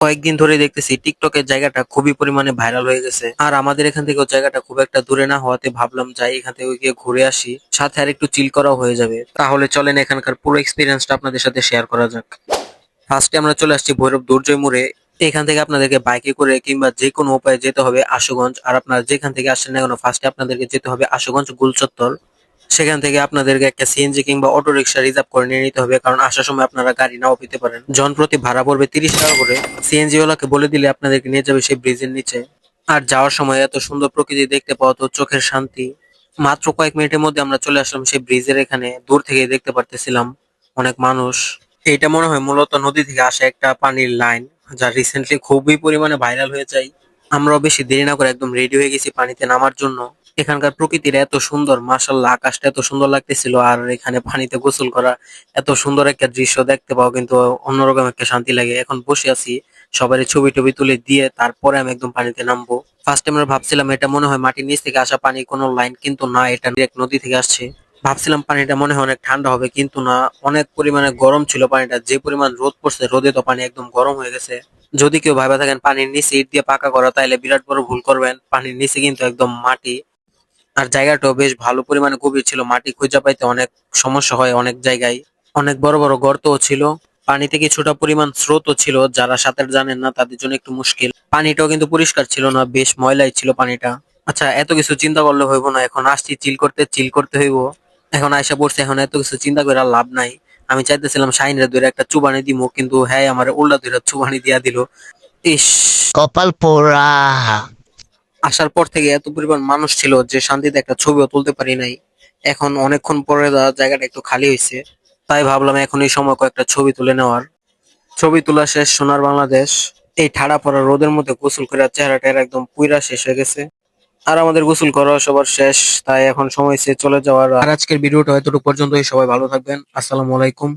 কয়েকদিন ধরে দেখতেছি টিকটকের জায়গাটা খুবই পরিমাণে ভাইরাল হয়ে গেছে। আর আমাদের এখান থেকে জায়গাটা খুব একটা দূরে না হওয়াতে ভাবলাম যাই এখান থেকে গিয়ে ঘুরে আসি, সাথে আর একটু চিল করাও হয়ে যাবে। তাহলে চলেন এখানকার পুরো এক্সপিরিয়েন্সটা আপনাদের সাথে শেয়ার করা যাক। ফার্স্টে আমরা চলে আসছি ভৈরব দুর্জয় মোড়ে। এখান থেকে আপনাদেরকে বাইকে করে কিংবা যে কোনো উপায়ে যেতে হবে আশুগঞ্জ। আর আপনারা যেখান থেকে আসছেন না কেন, ফার্স্টে আপনাদেরকে যেতে হবে আশুগঞ্জ গুলচত্বর। সেখান থেকে আপনাদেরকে একটা সিএনজি কিংবা অটো রিক্সা রিজার্ভ করে নিয়ে নিতে হবে, কারণ আসার সময় আপনারা গাড়ি নাও পেতে পারেন। জনপ্রতি ভাড়া পড়বে 30 টাকা করে। সিএনজি ওয়ালাকে বলে দিলে আপনাদেরকে নিয়ে যাবে সেই ব্রিজের নিচে। আর যাওয়ার সময় এত সুন্দর প্রকৃতি দেখতে পাওয়া তো চোখের শান্তি। মাত্র কয়েক মিনিটের মধ্যে আমরা চলে আসলাম সেই ব্রিজের এখানে। দূর থেকে দেখতে পারতেছিলাম অনেক মানুষ। এটা মনে হয় মূলত নদী থেকে আসা একটা পানির লাইন, যা রিসেন্টলি খুবই পরিমাণে ভাইরাল হয়ে যায়। আমরাও বেশি দেরি না করে একদম রেডি হয়ে গেছি পানিতে নামার জন্য। এখানকার প্রকৃতির এত সুন্দর, মাশাআল্লাহ, আকাশটা এত সুন্দর লাগতেছিল। আর এখানে পানিতে গোসল করা, এত সুন্দর একটা দৃশ্য দেখতে পাও কিন্তু অন্যরকম একটা শান্তি লাগে। এখন বসে আছি, সবারই ছবি টবি তুলে দিয়ে তারপরে আমি একদম পানিতে নামবো। ফার্স্ট আমরা ভাবছিলাম এটা মনে হয় মাটির নিচ থেকে আসা পানি কোনো লাইন, কিন্তু না, এটা ডিরেক্ট নদী থেকে আসছে। ভাবছিলাম পানিটা মনে হয় অনেক ঠান্ডা হবে, কিন্তু না, অনেক পরিমাণে গরম ছিল পানিটা। যে পরিমাণ রোদ পড়ছে, রোদে তো পানি একদম গরম হয়ে গেছে। যদি কেউ ভাবে থাকেন পানির নিচে ইট দিয়ে পাকা করা, তাহলে বিরাট বড় ভুল করবেন। পানির নিচে কিন্তু একদম মাটি। আর জায়গাটাও বেশ ভালো পরিমাণে গভীর ছিল, মাটি খুঁজে পাইতে অনেক সমস্যা হয় অনেক জায়গায়। অনেক বড় বড় গর্তও ছিল। পানিতে কিছুটা পরিমাণ স্রোতও ছিল, যারা সাঁতার জানেন না তাদের জন্য একটু মুশকিল। পানিটাও কিন্তু পরিষ্কার ছিল না, বেশ ময়লাই ছিল পানিটা। আচ্ছা, এত কিছু চিন্তা করলে হইব না, এখন আসছি চিল করতে, চিল করতে হইব। এখন আয়সা পড়ছে, এখন এত কিছু চিন্তা করে আর লাভ নাই। আমি চাইতেছিলাম শাহিনের ধরে একটা চুবানি দিমু, কিন্তু হ্যাঁ আমার উল্টা ধরে চুবানি দিয়া দিল। ইস! কপাল পোড়া। আসার পর থেকে এত পরিমাণ মানুষ ছিল যে শান্তিতে একটা ছবিও তুলতে পারি নাই। এখন অনেকক্ষণ পরে জায়গাটা একটু খালি হয়েছে, তাই ভাবলাম এখন এই সময় কয়েকটা ছবি তুলে নেওয়ার। ছবি তোলা শেষ, সোনার বাংলাদেশ। এই ঠাড়া পড়া রোদের মধ্যে গোসল করে চেহারা টেহারা একদম পুইরা শেষ হয়ে গেছে। আর আমাদের গোসল করা সবার শেষ, তাই এখন সময় হয়েছে চলে যাওয়ার। আর আজকের ভিডিওটা এতটুকু পর্যন্তই। সবাই ভালো থাকবেন। আসসালামু আলাইকুম।